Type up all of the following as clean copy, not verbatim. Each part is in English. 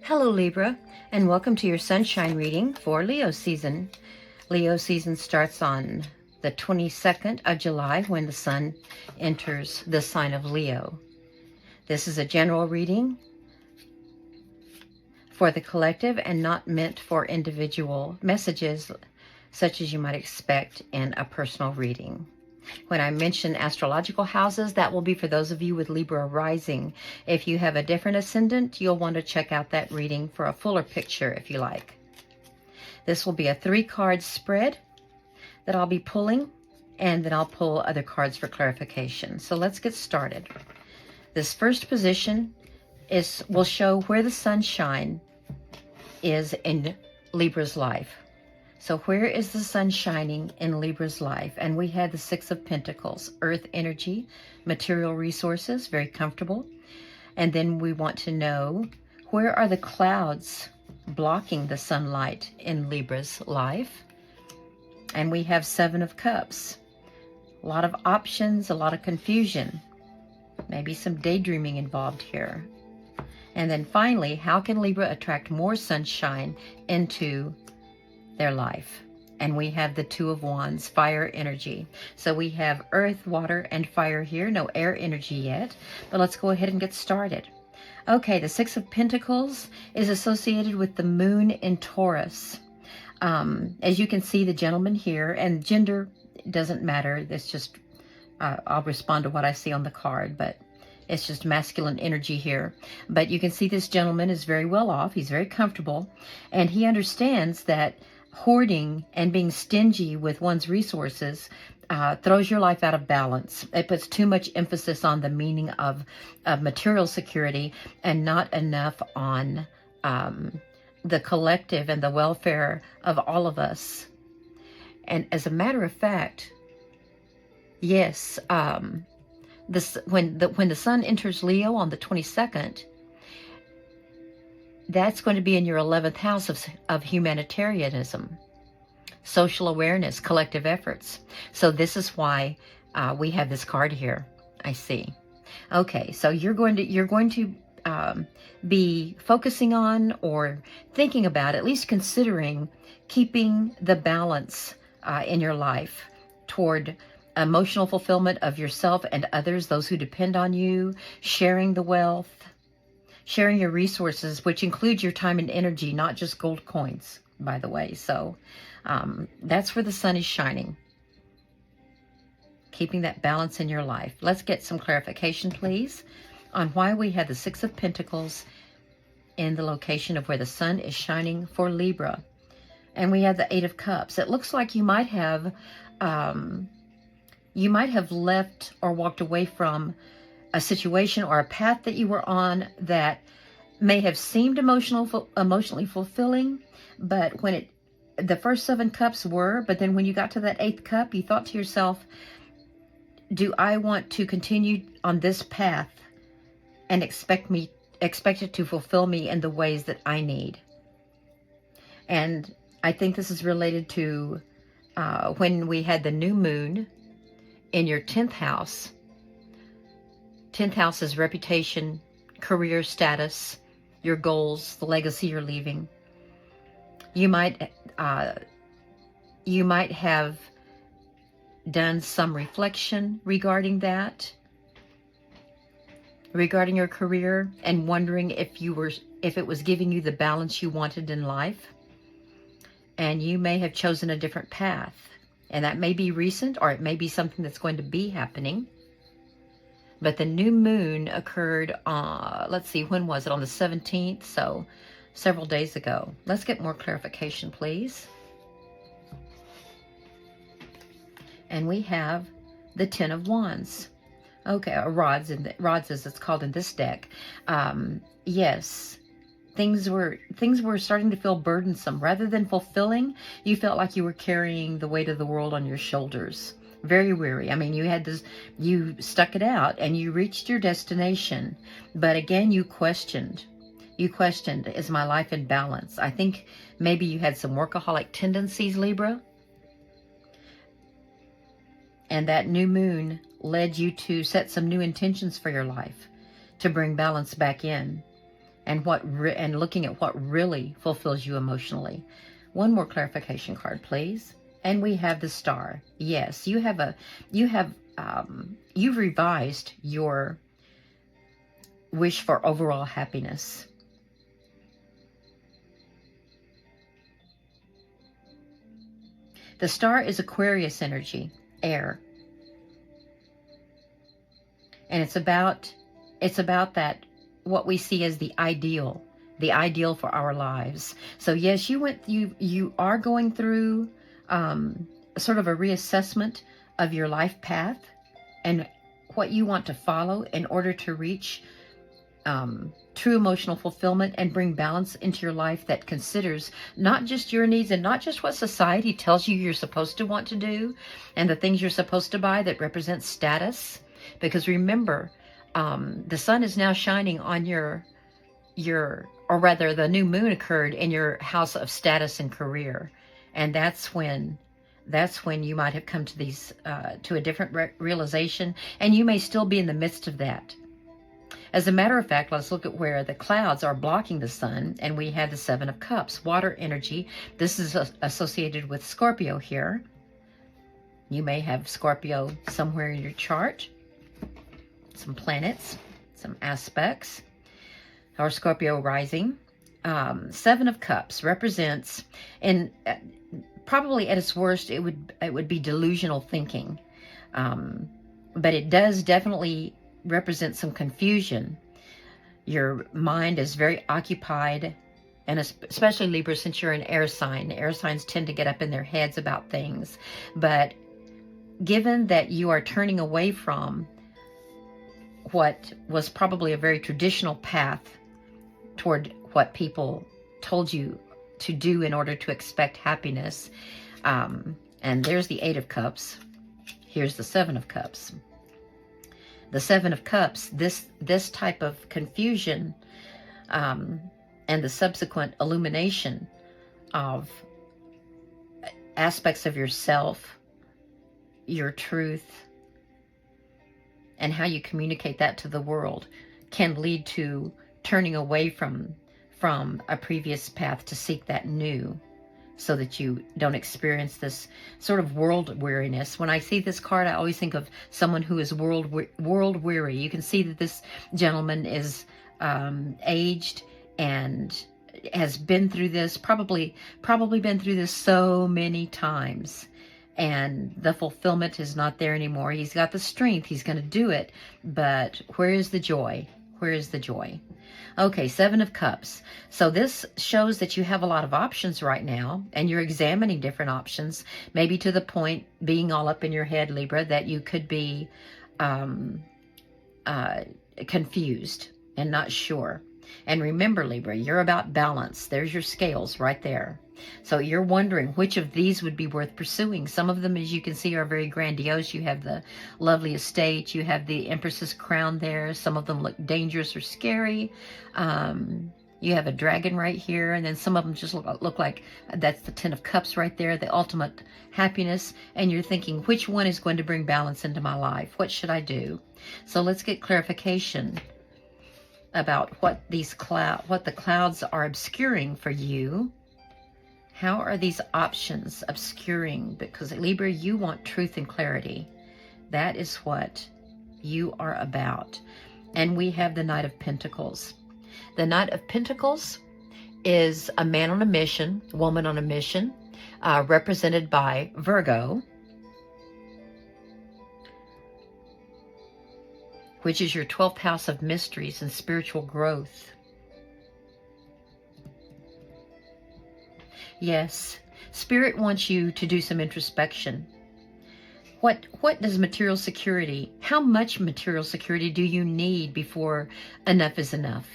Hello Libra, and welcome to your sunshine reading for Leo season. Leo season starts on the 22nd of July when the sun enters the sign of Leo. This is a general reading for the collective and not meant for individual messages such as you might expect in a personal reading. When I mention astrological houses, that will be for those of you with Libra rising. If you have a different ascendant, you'll want to check out that reading for a fuller picture if you like. This will be a 3-card spread that I'll be pulling, and then I'll pull other cards for clarification. So let's get started. This first position will show where the sunshine is in Libra's life. So where is the sun shining in Libra's life? And we had the 6 of Pentacles, earth energy, material resources, very comfortable. And then we want to know, where are the clouds blocking the sunlight in Libra's life? And we have 7 of Cups. A lot of options, a lot of confusion. Maybe some daydreaming involved here. And then finally, how can Libra attract more sunshine into their life? And we have the 2 of Wands, fire energy. So we have earth, water, and fire here. No air energy yet, but let's go ahead and get started. Okay, the 6 of Pentacles is associated with the moon in Taurus. As you can see, the gentleman here, and gender doesn't matter. It's just, I'll respond to what I see on the card, but it's just masculine energy here. But you can see this gentleman is very well off. He's very comfortable, and he understands that hoarding and being stingy with one's resources throws your life out of balance. It puts too much emphasis on the meaning of material security and not enough on the collective and the welfare of all of us. And as a matter of fact, yes, when the sun enters Leo on the 22nd, that's going to be in your 11th house of humanitarianism, social awareness, collective efforts. So this is why we have this card here. I see. Okay, so you're going to be focusing on or thinking about, at least considering, keeping the balance in your life toward emotional fulfillment of yourself and others, those who depend on you, sharing the wealth, sharing your resources, which includes your time and energy, not just gold coins, by the way. So that's where the sun is shining. Keeping that balance in your life. Let's get some clarification, please, on why we have the 6 of Pentacles in the location of where the sun is shining for Libra. And we have the 8 of Cups. It looks like you might have left or walked away from a situation or a path that you were on that may have seemed emotionally fulfilling, but when the first 7 cups were, but then when you got to that 8th cup, you thought to yourself, do I want to continue on this path and expect it to fulfill me in the ways that I need? And I think this is related to when we had the new moon in your 10th house. 10th house is reputation, career status, your goals, the legacy you're leaving. You might have done some reflection regarding that, regarding your career, and wondering if it was giving you the balance you wanted in life. And you may have chosen a different path. And that may be recent, or it may be something that's going to be happening. But the new moon occurred, let's see, when was it? On the 17th, so several days ago. Let's get more clarification, please. And we have the 10 of Wands. Okay, or rods as it's called in this deck. Yes, things were starting to feel burdensome. Rather than fulfilling, you felt like you were carrying the weight of the world on your shoulders. Very weary. I mean, you stuck it out and you reached your destination. But again, you questioned, is my life in balance? I think maybe you had some workaholic tendencies, Libra. And that new moon led you to set some new intentions for your life, to bring balance back in. and and looking at what really fulfills you emotionally. One more clarification card, please. And we have the Star. Yes, you've revised your wish for overall happiness. The Star is Aquarius energy, air. And it's about that, what we see as the ideal for our lives. So yes, you are going through sort of a reassessment of your life path and what you want to follow in order to reach true emotional fulfillment and bring balance into your life that considers not just your needs and not just what society tells you you're supposed to want to do and the things you're supposed to buy that represent status. Because remember, the sun is now shining on or rather the new moon occurred in your house of status and career. And that's when you might have come to to a different realization, and you may still be in the midst of that. As a matter of fact, let's look at where the clouds are blocking the sun, and we have the Seven of Cups, water energy. This is associated with Scorpio here. You may have Scorpio somewhere in your chart, some planets, some aspects, or Scorpio rising. Seven of Cups represents, and probably at its worst, it would be delusional thinking, but it does definitely represent some confusion. Your mind is very occupied, and especially Libra, since you're an air sign. Air signs tend to get up in their heads about things, but given that you are turning away from what was probably a very traditional path toward what people told you to do in order to expect happiness, and there's the Eight of Cups, here's the Seven of Cups. The Seven of Cups, this type of confusion and the subsequent illumination of aspects of yourself, your truth, and how you communicate that to the world can lead to turning away from a previous path to seek that new, so that you don't experience this sort of world weariness. When I see this card, I always think of someone who is world weary. You can see that this gentleman is aged and has been through this, probably been through this so many times, and the fulfillment is not there anymore. He's got the strength, he's going to do it, but where is the joy? Where is the joy? Okay, Seven of Cups. So this shows that you have a lot of options right now, and you're examining different options, maybe to the point, being all up in your head, Libra, that you could be confused and not sure. And remember, Libra, you're about balance. There's your scales right there. So you're wondering which of these would be worth pursuing. Some of them, as you can see, are very grandiose. You have the lovely estate. You have the Empress's crown there. Some of them look dangerous or scary. You have a dragon right here. And then some of them just look like, that's the Ten of Cups right there, the ultimate happiness. And you're thinking, which one is going to bring balance into my life? What should I do? So let's get clarification about what the clouds are obscuring for you. How are these options obscuring? Because Libra, you want truth and clarity. That is what you are about. And we have the Knight of Pentacles. The Knight of Pentacles is a man on a mission, woman on a mission, represented by Virgo, which is your 12th house of mysteries and spiritual growth. Yes, Spirit wants you to do some introspection. What does material security, how much material security do you need before enough is enough?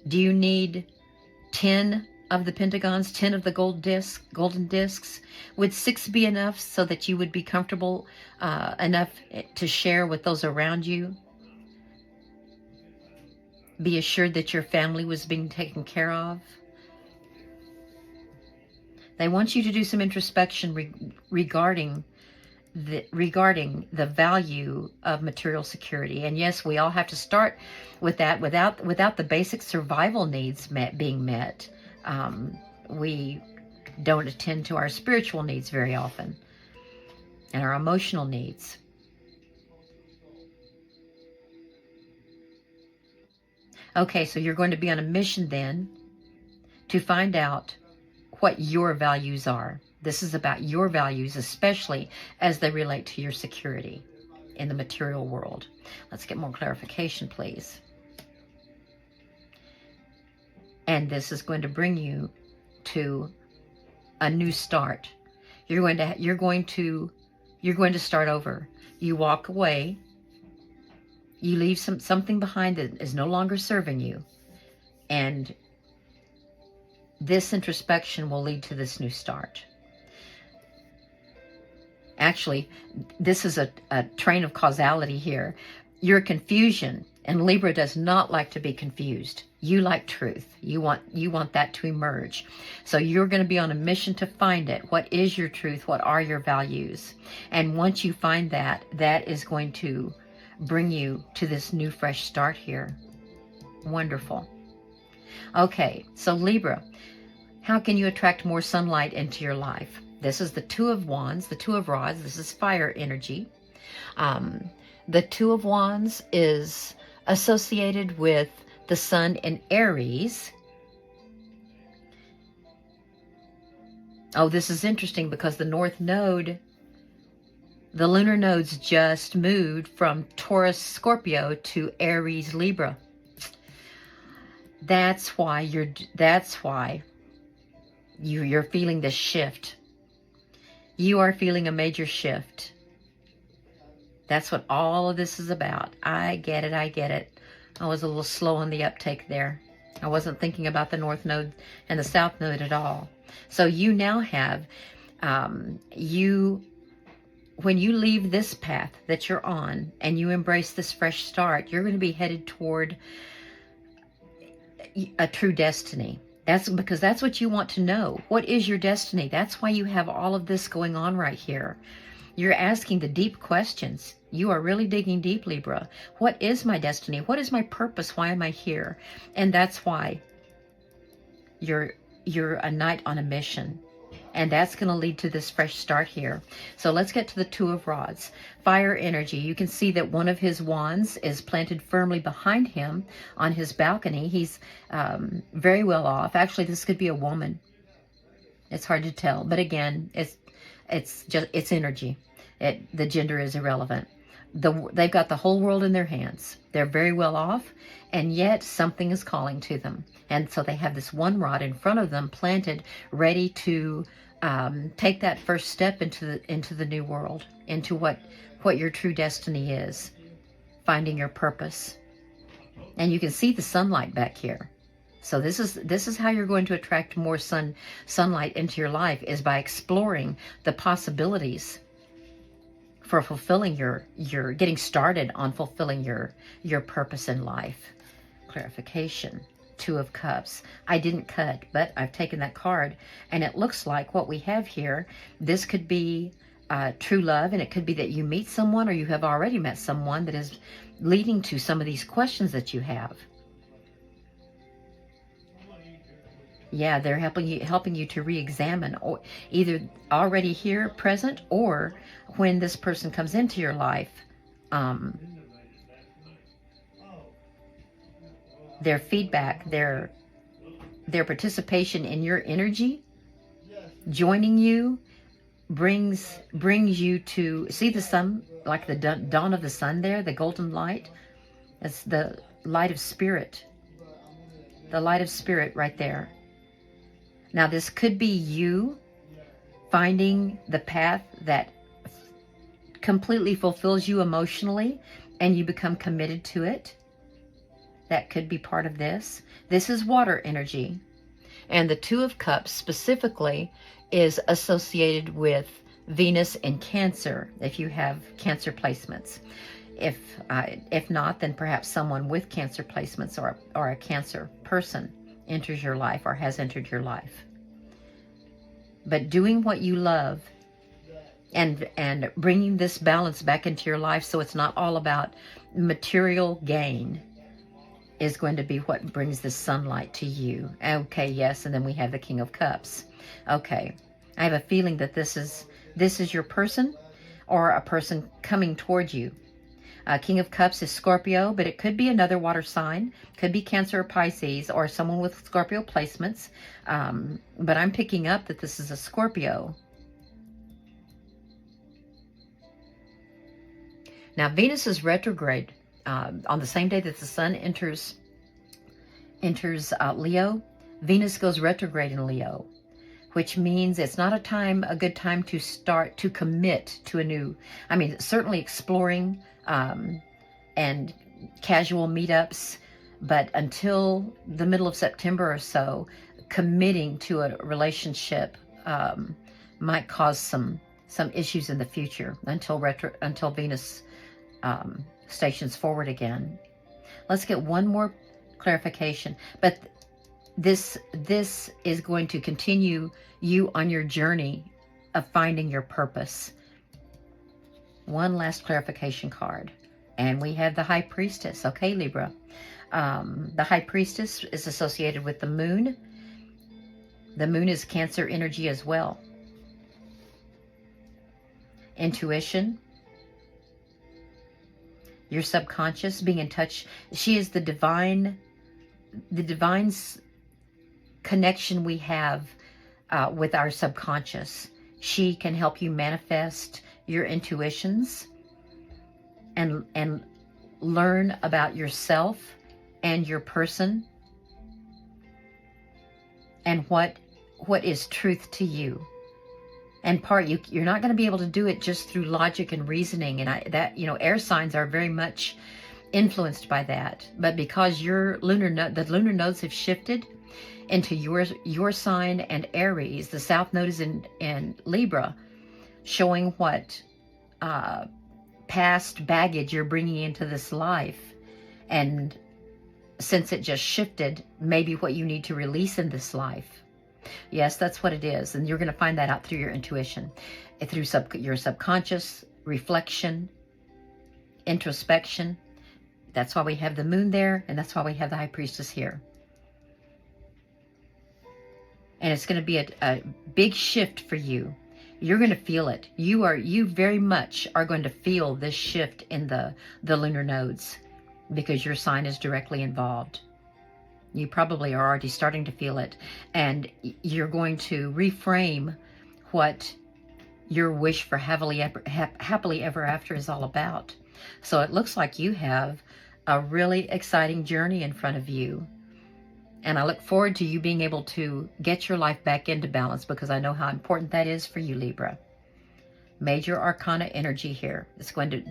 Do you need 10 of the pentagons, 10 of the golden discs? Would 6 be enough so that you would be comfortable enough to share with those around you? Be assured that your family was being taken care of? They want you to do some introspection regarding regarding the value of material security. And yes, we all have to start with that. Without the basic survival needs being met, we don't attend to our spiritual needs very often and our emotional needs. Okay, so you're going to be on a mission then to find out what your values are. This is about your values, especially as they relate to your security in the material world. Let's get more clarification, please. And this is going to bring you to a new start. You're going to start over. You walk away. You leave something behind that is no longer serving you. And this introspection will lead to this new start. Actually, this is a train of causality here. Your confusion, and Libra does not like to be confused. You like truth. You want that to emerge. So you're going to be on a mission to find it. What is your truth? What are your values? And once you find that, that is going to bring you to this new fresh start here. Wonderful. Okay, so Libra, how can you attract more sunlight into your life? This is the Two of Wands, the Two of Rods. This is fire energy. The Two of Wands is associated with the Sun in Aries. Oh, this is interesting because the North Node, the lunar nodes just moved from Taurus Scorpio to Aries Libra. That's why you're feeling this shift. You are feeling a major shift. That's what all of this is about. I get it. I was a little slow on the uptake there. I wasn't thinking about the North Node and the South Node at all. So you now have, when you leave this path that you're on and you embrace this fresh start, you're going to be headed toward a true destiny. That's because that's what you want to know. What is your destiny? That's why you have all of this going on right here. You're asking the deep questions. You are really digging deep, Libra. What is my destiny? What is my purpose? Why am I here? And that's why you're a knight on a mission. And that's going to lead to this fresh start here. So let's get to the Two of Rods. Fire energy. You can see that one of his wands is planted firmly behind him on his balcony. He's very well off. Actually, this could be a woman. It's hard to tell. But again, it's energy. The gender is irrelevant. They've got the whole world in their hands. They're very well off, and yet something is calling to them. And so they have this one rod in front of them planted, ready to take that first step into the new world, into what your true destiny is, finding your purpose. And you can see the sunlight back here. So this is how you're going to attract more sunlight into your life, is by exploring the possibilities for fulfilling your getting started on fulfilling your purpose in life. Clarification. Two of Cups. I didn't cut, but I've taken that card, and it looks like what we have here, this could be true love, and it could be that you meet someone, or you have already met someone that is leading to some of these questions that you have. Yeah, they're helping you to re-examine, or either already here, present, or when this person comes into your life, their feedback, their participation in your energy, joining you, brings you to see the sun, like the dawn of the sun there, the golden light. It's the light of spirit. The light of spirit right there. Now this could be you finding the path that completely fulfills you emotionally, and you become committed to it. That could be part of this. This is water energy. And the Two of Cups specifically is associated with Venus in Cancer, if you have Cancer placements. If not, then perhaps someone with Cancer placements or a Cancer person enters your life or has entered your life. But doing what you love and bringing this balance back into your life so it's not all about material gain is going to be what brings the sunlight to you. Okay, yes, and then we have the King of Cups. Okay, I have a feeling that this is your person or a person coming towards you. King of Cups is Scorpio, but it could be another water sign. Could be Cancer or Pisces or someone with Scorpio placements. But I'm picking up that this is a Scorpio. Now, Venus is retrograde on the same day that the sun enters Leo. Venus goes retrograde in Leo, which means it's not a good time to start to commit to a new, certainly exploring and casual meetups, but until the middle of September or so, committing to a relationship might cause some issues in the future until Venus stations forward again. Let's get one more clarification. But this is going to continue you on your journey of finding your purpose. One last clarification card. And we have the High Priestess. Okay, Libra. The High Priestess is associated with the Moon. The Moon is Cancer energy as well. Intuition. Your subconscious, being in touch. She is the divine connection we have with our subconscious. She can help you manifest your intuitions and learn about yourself and your person and what is truth to you. And you're not going to be able to do it just through logic and reasoning. And air signs are very much influenced by that. But because the lunar nodes have shifted into your sign and Aries, the South Node is in Libra, showing what past baggage you're bringing into this life. And since it just shifted, maybe what you need to release in this life. Yes, that's what it is. And you're going to find that out through your intuition, through your subconscious, reflection, introspection. That's why we have the Moon there, and that's why we have the High Priestess here. And it's going to be a big shift for you. You're going to feel it. You very much are going to feel this shift in the lunar nodes because your sign is directly involved. You probably are already starting to feel it, and you're going to reframe what your wish for happily ever after is all about. So it looks like you have a really exciting journey in front of you. And I look forward to you being able to get your life back into balance, because I know how important that is for you, Libra. Major Arcana energy here.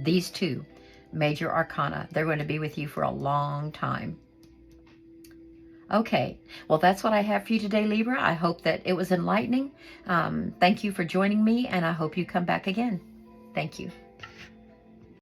These two major arcana, they're going to be with you for a long time. Okay, well, that's what I have for you today, Libra. I hope that it was enlightening. Thank you for joining me, and I hope you come back again. Thank you.